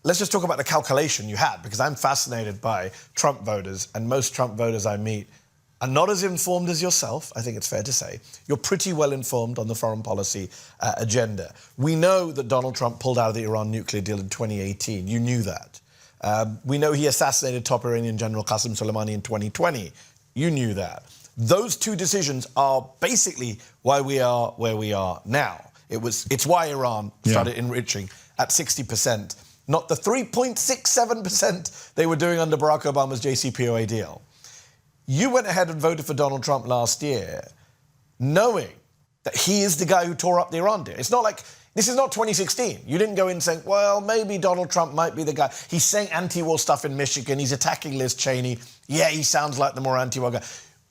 let's just talk about the calculation you had, because I'm fascinated by Trump voters, and most Trump voters I meet are not as informed as yourself, I think it's fair to say. You're pretty well informed on the foreign policy agenda. We know that Donald Trump pulled out of the Iran nuclear deal in 2018. You knew that. We know he assassinated top Iranian General Qasem Soleimani in 2020. You knew that. Those two decisions are basically why we are where we are now. It's why Iran started enriching at 60%, not the 3.67% they were doing under Barack Obama's JCPOA deal. You went ahead and voted for Donald Trump last year, knowing that he is the guy who tore up the Iran deal. It's not like, this is not 2016. You didn't go in saying, well, maybe Donald Trump might be the guy. He's saying anti-war stuff in Michigan. He's attacking Liz Cheney. Yeah, he sounds like the more anti-war guy.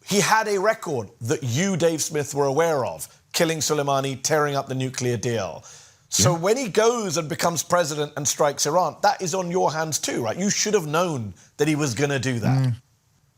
He had a record that you, Dave Smith, were aware of, killing Soleimani, tearing up the nuclear deal. So when he goes and becomes president and strikes Iran, that is on your hands too, right? You should have known that he was going to do that.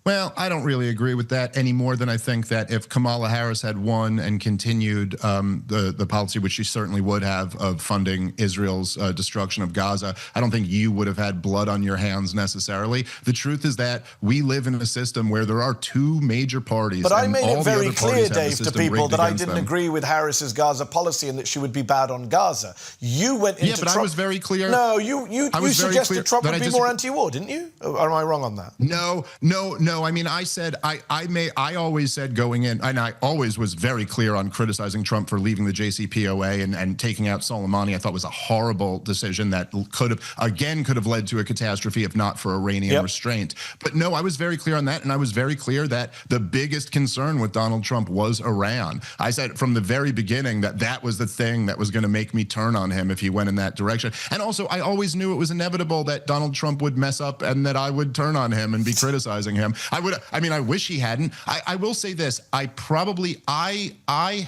Well, I don't really agree with that any more than I think that if Kamala Harris had won and continued the policy, which she certainly would have, of funding Israel's destruction of Gaza, I don't think you would have had blood on your hands necessarily. The truth is that we live in a system where there are two major parties. But I made it very clear, Dave, to people that I didn't agree with Harris's Gaza policy and that she would be bad on Gaza. You went into Trump. I was very clear. No, you suggested Trump would be more anti-war, didn't you? Or am I wrong on that? No. I mean, I said, I always said going in, and I always was very clear on criticizing Trump for leaving the JCPOA and taking out Soleimani. I thought was a horrible decision that could have led to a catastrophe if not for Iranian restraint. But no, I was very clear on that, and I was very clear that the biggest concern with Donald Trump was Iran. I said from the very beginning that that was the thing that was going to make me turn on him if he went in that direction. And also, I always knew it was inevitable that Donald Trump would mess up and that I would turn on him and be criticizing him. I mean, I wish he hadn't. I will say this. I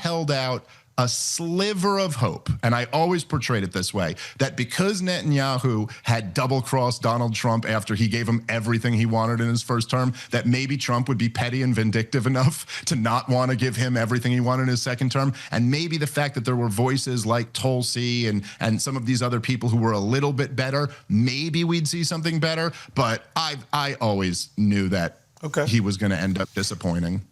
held out a sliver of hope, and I always portrayed it this way, that because Netanyahu had double-crossed Donald Trump after he gave him everything he wanted in his first term, that maybe Trump would be petty and vindictive enough to not want to give him everything he wanted in his second term. And maybe the fact that there were voices like Tulsi and some of these other people who were a little bit better, maybe we'd see something better. But I always knew that he was going to end up disappointing.